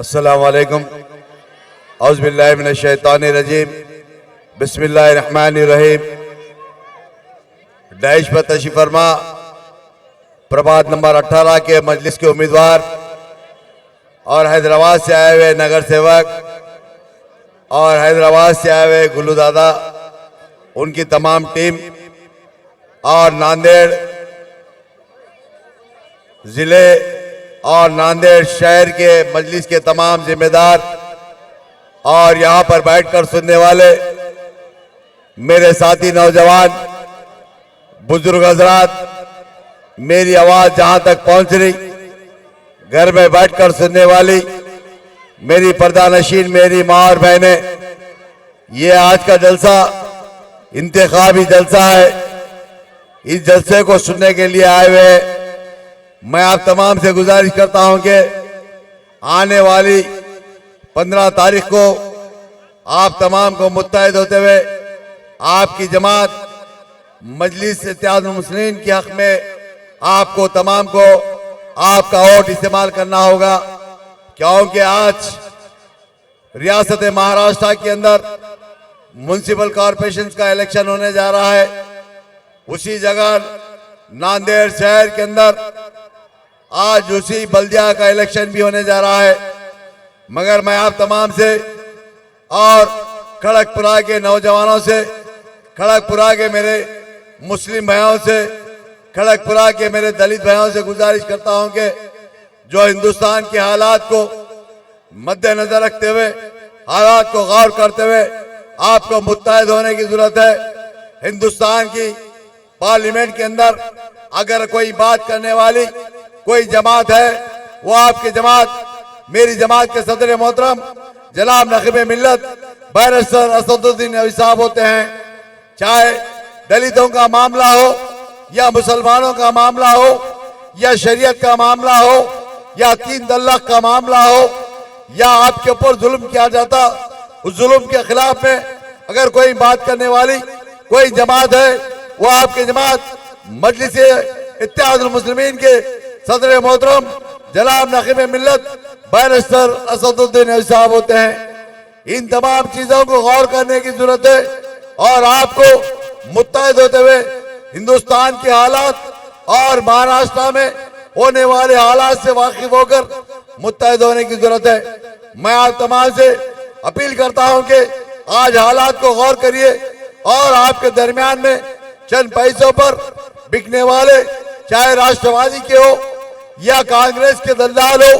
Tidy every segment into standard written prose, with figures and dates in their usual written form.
अस्सलामु अलैकुम औज़ुबिल्लाहि मिनश्शैतानिर्रजीम बिस्मिल्लाहिर्रहमानिर्रहीम। डैश पर तशरीफ फरमा प्रभात नंबर 18 के मजलिस के उम्मीदवार और हैदराबाद से आए हुए नगर सेवक और हैदराबाद से आए हुए गुल्लू दादा, उनकी तमाम टीम और नांदेड़ जिले और नांदेड़ शहर के मजलिस के तमाम जिम्मेदार और यहाँ पर बैठकर सुनने वाले मेरे साथी नौजवान बुजुर्ग हजरात, मेरी आवाज जहां तक पहुंच रही, घर में बैठकर सुनने वाली मेरी पर्दानशीन, मेरी माँ और बहनें, ये आज का जलसा इंतखाबी जलसा है। इस जलसे को सुनने के लिए आए हुए मैं आप तमाम से गुजारिश करता हूं कि आने वाली 15 तारीख को आप तमाम को मुत्तहिद होते हुए आपकी जमात मजलिस इत्तेहादुल मुस्लिमीन के हक में आपको तमाम को आपका वोट इस्तेमाल करना होगा, क्योंकि आज रियासत महाराष्ट्र के अंदर म्युनिसिपल कॉरपोरेशन का इलेक्शन होने जा रहा है। उसी जगह नांदेड़ शहर के अंदर आज उसी बल्दिया का इलेक्शन भी होने जा रहा है। मगर मैं आप तमाम से और खड़गपुरा के नौजवानों से, खड़गपुरा के मेरे मुस्लिम भाइयों से, खड़गपुरा के मेरे दलित भाइयों से गुजारिश करता हूं कि जो हिंदुस्तान के हालात को मद्देनजर रखते हुए, हालात को गौर करते हुए आपको मुत्तहिद होने की जरूरत है। हिंदुस्तान की पार्लियामेंट के अंदर अगर कोई बात करने वाली कोई जमात है, वो आपकी जमात, मेरी जमात के सदर मोहतरम जनाब नखीब मिल्लत बैरिस्टर असदुद्दीन नवी साहब होते हैं। चाहे दलितों का मामला हो या मुसलमानों का मामला हो या शरीयत का मामला हो या 3 तलाक का मामला हो या आपके ऊपर जुल्म किया जाता, उस जुल्म के खिलाफ में अगर कोई बात करने वाली कोई जमात है, वो आपकी जमात मजलिस इत्तेहादुल मुस्लिमीन के सदर मोहतरम जनाब नखीब मिल्लत बैरिस्टर असदुद्दीन नवी साहब होते हैं। इन तमाम चीजों को गौर करने की जरूरत है और आपको मुत्तहिद होते हुए हिंदुस्तान के हालात और महाराष्ट्र में होने वाले हालात से वाकिफ होकर मुत्तहिद होने की जरूरत है। मैं आप तमाम से अपील करता हूं कि आज हालात को गौर करिए और आपके दरमियान में चंद पैसों पर बिकने वाले, चाहे राष्ट्रवादी के हो या कांग्रेस के दलाल हो,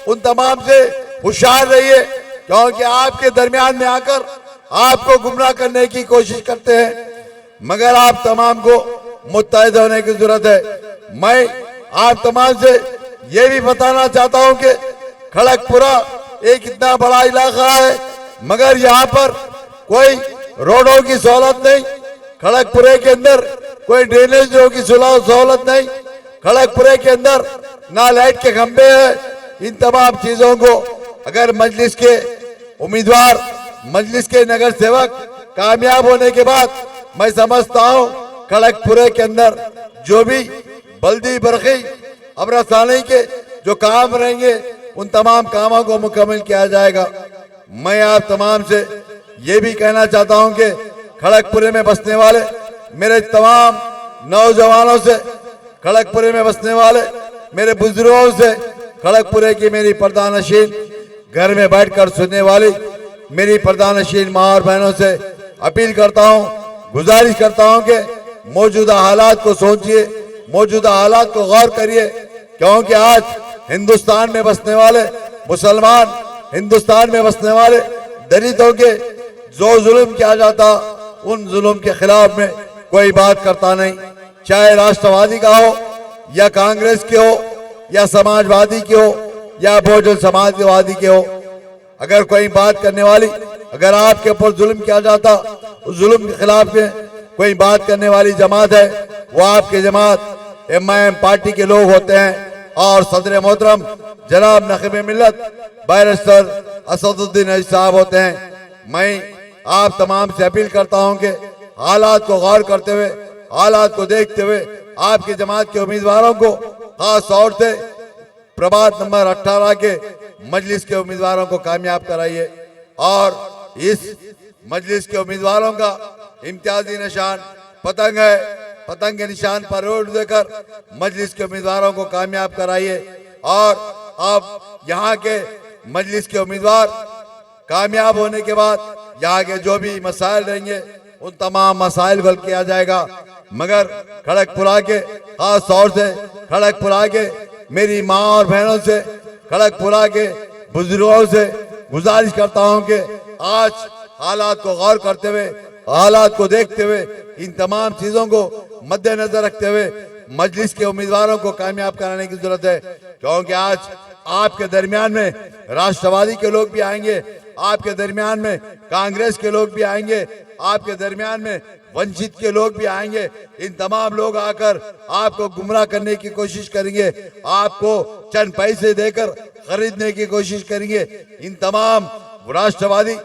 उन तमाम से होशियार रहिए, क्योंकि आपके दरमियान में आकर आपको गुमराह करने की कोशिश करते हैं। मगर आप तमाम को मुत्तहिद होने की जरूरत है। मैं आप तमाम से ये भी बताना चाहता हूं कि खड़गपुरा एक इतना बड़ा इलाका है, मगर यहाँ पर कोई रोडों की सहूलत नहीं, खड़गपुरे के अंदर कोई ड्रेनेजों की सहूलत नहीं, खड़गपुरे के अंदर ना लाइट के खंभे हैं। इन तमाम चीजों को अगर मजलिस के उम्मीदवार, मजलिस के नगर सेवक कामयाब होने के बाद मैं समझता हूं खड़गपुरे के अंदर जो भी बल्दी बरखी अमरसानी के जो काम रहेंगे, उन तमाम कामों को मुकम्मल किया जाएगा। मैं आप तमाम से ये भी कहना चाहता हूं कि खड़गपुरे में बसने वाले मेरे तमाम नौजवानों से, खड़गपुरे में बसने वाले मेरे बुजुर्गों से, खड़गपुरे की मेरी पर्दानशीन, घर में बैठकर सुनने वाली मेरी पर्दानशीन माँ और बहनों से अपील करता हूँ, गुजारिश करता हूँ कि मौजूदा हालात को सोचिए, मौजूदा हालात को गौर करिए, क्योंकि आज हिंदुस्तान में बसने वाले मुसलमान, हिंदुस्तान में बसने वाले दलितों के जो जुल्म किया जाता, उन जुल्म के खिलाफ में कोई बात करता नहीं, चाहे राष्ट्रवादी का हो या कांग्रेस के हो या समाजवादी के हो या बहुजन समाजवादी के हो। अगर कोई बात करने वाली, अगर आपके ऊपर जुल्म किया जाता, उस जुल्म के खिलाफ में कोई बात करने वाली जमात है, वो आपकी जमात MIM पार्टी के लोग होते हैं और सदर मोहतरम जनाब नखीब मिल्लत बैरिस्टर असदुद्दीन नवी साहब होते हैं। मैं आप तमाम से अपील करता हूं कि हालात को गौर करते हुए, हालात को देखते हुए आपकी जमात के उम्मीदवारों को खास तौर से प्रभात नंबर 18 के मजलिस के उम्मीदवारों को कामयाब कराइए और इस मजलिस के उम्मीदवारों का इम्तियाजी निशान पतंग है। पतंग के निशान पर वोट देकर मजलिस के उम्मीदवारों को कामयाब कराइए और अब यहाँ के मजलिस के उम्मीदवार कामयाब होने के बाद यहाँ के जो भी मसाइल रहेंगे उन तमाम मसाइल को हल किया जाएगा। मगर खड़गपुरा के खास तौर से खड़गपुरा के मेरी माँ और बहनों से, खड़गपुरा के बुजुर्गों से गुजारिश करता हूँ कि आज हालात को गौर करते हुए, हालात को देखते हुए, इन तमाम चीजों को मद्देनजर रखते हुए मजलिस के उम्मीदवारों को कामयाब कराने की जरूरत है। क्योंकि आज आपके दरमियान में राष्ट्रवादी के लोग भी आएंगे, आपके दरमियान में कांग्रेस के लोग भी आएंगे, आपके दरमियान में वंचित के लोग भी आएंगे। इन तमाम लोग आकर आपको गुमराह करने की कोशिश करेंगे, आपको चंद पैसे देकर खरीदने की कोशिश करेंगे। इन तमाम राष्ट्रवादी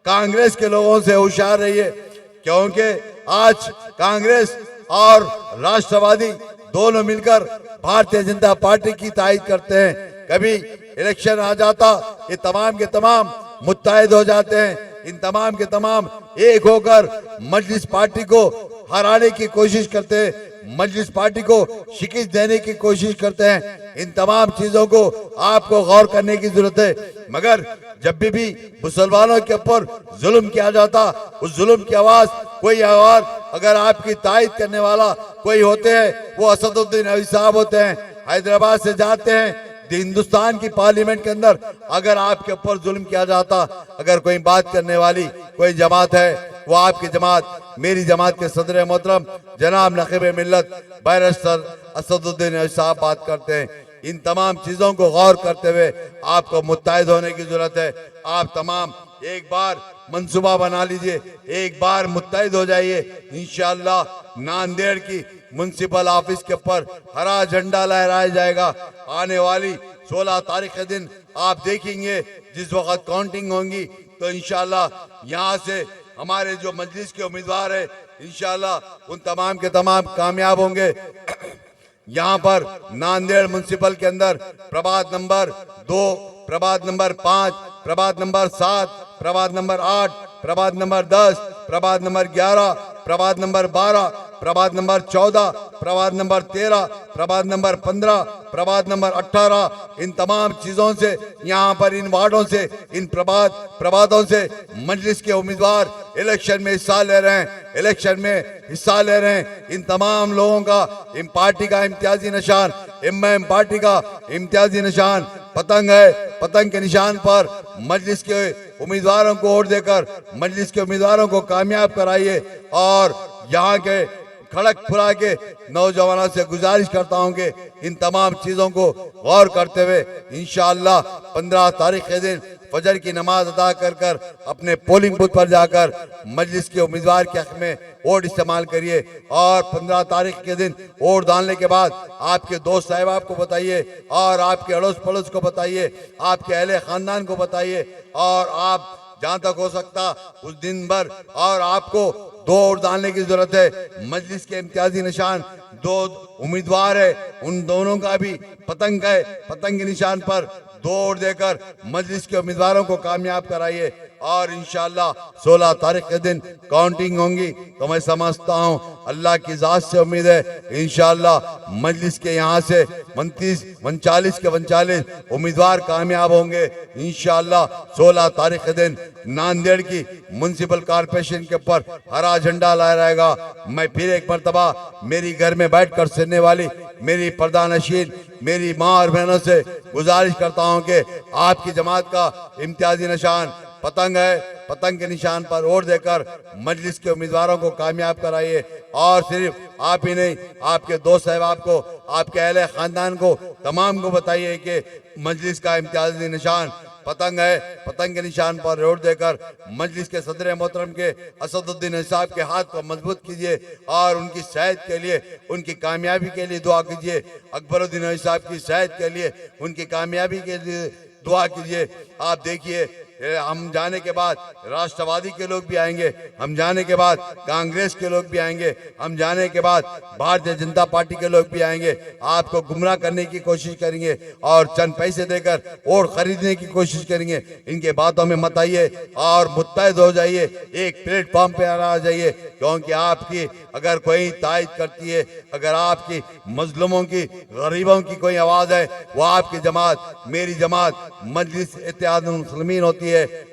कांग्रेस के लोगों से होशियार रहिए, क्योंकि आज कांग्रेस और राष्ट्रवादी दोनों मिलकर भारतीय जनता पार्टी की तायद करते हैं। कभी इलेक्शन आ जाता ये तमाम के तमाम मुत्तहिद हो जाते हैं, इन तमाम के तमाम एक होकर मजलिस पार्टी को हराने की कोशिश करते हैं, मजलिस पार्टी को शिकस्त देने की कोशिश करते हैं। इन तमाम चीजों को आपको गौर करने की जरूरत है। मगर जब भी मुसलमानों के ऊपर जुल्म किया जाता, उस जुल्म की आवाज कोई आवाज अगर आपकी तायद करने वाला कोई होते हैं वो असदुद्दीन अवी साहब होते हैं। हैदराबाद से जाते हैं हिंदुस्तान की पार्लियामेंट के अंदर, अगर आपके ऊपर जुल्म किया जाता, अगर कोई बात करने वाली कोई जमात है वो आपकी जमात, मेरी जमात के सदर मोहतरम जनाब नकीब मिल्लत बैरिस्टर असदुद्दीन अवी साहब बात करते हैं। इन तमाम चीजों को गौर करते हुए आपको मुत्तहिद होने की जरूरत है। आप तमाम एक बार मंसूबा बना लीजिए, एक बार मुत्तहिद हो जाइए। इंशाअल्लाह नांदेड़ की म्युनिसिपल ऑफिस के ऊपर हरा झंडा लहराया जाएगा। आने वाली 16 तारीख के दिन आप देखेंगे जिस वक्त काउंटिंग होंगी तो इंशाअल्लाह यहाँ से हमारे जो मजलिस के उम्मीदवार है इंशाअल्लाह उन तमाम के तमाम कामयाब होंगे। यहाँ पर नांदेड़ म्युनिसिपल के अंदर प्रभात नंबर 2, प्रभात नंबर 5, प्रभात नंबर 7, प्रभात नंबर 8, प्रभात नंबर 10, प्रभात नंबर 11, प्रभात नंबर 12, प्रभात नंबर 14, प्रभात नंबर 13, प्रभात नंबर 15, प्रभात नंबर 18, इन तमाम चीजों से यहाँ पर इन वार्डों से इन प्रभातों से मजलिस के उम्मीदवार इलेक्शन में हिस्सा ले रहे हैं, इलेक्शन में हिस्सा ले रहे हैं। इन तमाम लोगों का इन पार्टी का इम्तियाजी निशान, एमआईएम पार्टी का इम्तियाजी निशान पतंग है। पतंग के निशान पर मजलिस के उम्मीदवारों को वोट देकर मजलिस के उम्मीदवारों को कामयाब कराइए। और यहाँ के खड़गपुरा के नौजवानों से गुजारिश करता हूँ कि इन तमाम चीजों को गौर करते हुए इंशाअल्लाह 15 तारीख के दिन फजर की नमाज अदा कर अपने पोलिंग बूथ पर जाकर मजलिस के उम्मीदवार के हक में वोट इस्तेमाल करिए। और 15 तारीख के दिन वोट डालने के बाद आपके दोस्त साहब को बताइए और आपके अड़ोस पड़ोस को बताइए, आपके अहले खानदान को बताइए। और आप जहाँ तक हो सकता उस दिन भर और आपको 2 वोट डालने की जरूरत है। मजलिस के इम्तियाजी निशान 2 उम्मीदवार है, उन दोनों का भी पतंग है, पतंग के निशान पर 2 वोट देकर मजलिस के उम्मीदवारों को कामयाब कराइए। और इंशाअल्लाह 16 तारीख के दिन काउंटिंग होंगी तो मैं समझता हूं अल्लाह की जात से उम्मीद है इंशाअल्लाह मजलिस के यहाँ से 39 के 39 उम्मीदवार कामयाब होंगे। इंशाअल्लाह 16 तारीख के दिन नांदेड़ की म्युनिसिपल कॉर्पोरेशन के ऊपर हरा झंडा लहराएगा। मैं फिर एक मरतबा मेरी घर में बैठकर सुनने वाली मेरी प्रधानशील मेरी माँ और बहनों से गुजारिश करता हूँ कि आपकी जमात का इम्तियाजी निशान पतंग है, पतंग के निशान पर वोट देकर मजलिस के उम्मीदवारों को कामयाब कराइए। और सिर्फ आप ही नहीं, आपके दोस्त साहब को, आपके अहले खानदान को, तमाम को बताइए कि मजलिस का इम्तियाजी निशान पतंग है। पतंग के निशान पर वोट देकर मजलिस के सदर मोहतरम के असदुद्दीन साहब के हाथ को मजबूत कीजिए और उनकी सेहत के लिए, उनकी कामयाबी के लिए दुआ कीजिए। अकबरुद्दीन साहब की सेहत के लिए, उनकी कामयाबी के लिए दुआ कीजिए। आप देखिए हम जाने के बाद राष्ट्रवादी के लोग भी आएंगे, हम जाने के बाद कांग्रेस के लोग भी आएंगे, हम जाने के बाद भारतीय जनता पार्टी के लोग भी आएंगे, आपको गुमराह करने की कोशिश करेंगे और चंद पैसे देकर वोट खरीदने की कोशिश करेंगे। इनके बातों में मत आइए और मुत्तैद हो जाइए, एक प्लेटफॉर्म पे आ जाइए, क्योंकि आपकी अगर कोई तायद करती है, अगर आपकी मजलूमों की, गरीबों की कोई आवाज है, वो आपकी जमात, मेरी जमात मजलिस इत्तेहादुल मुस्लिमीन होती है।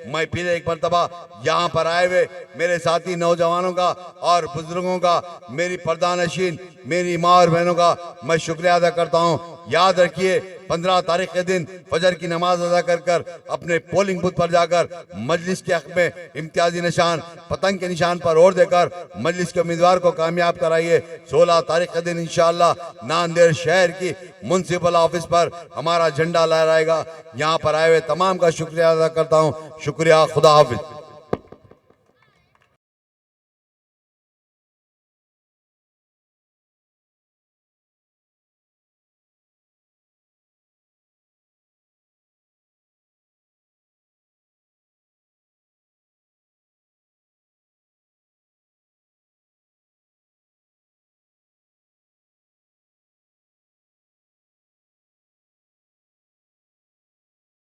मैं फिर एक मरतबा यहाँ पर आए हुए मेरे साथी नौजवानों का और बुजुर्गों का, मेरी पर्दानशीन, मेरी माँ और बहनों का मैं शुक्रिया अदा करता हूँ। याद रखिए 15 तारीख के दिन फजर की नमाज अदा कर अपने पोलिंग बूथ पर जाकर मजलिस के हक में इम्तियाजी निशान, पतंग के निशान पर और देकर मजलिस के उम्मीदवार को कामयाब कराइए। 16 तारीख के दिन इंशाअल्लाह नांदेड़ शहर की म्युनिसिपल ऑफिस पर हमारा झंडा लहराएगा। यहाँ पर आए हुए तमाम का शुक्रिया अदा करता हूँ। शुक्रिया, खुदा हाफिज।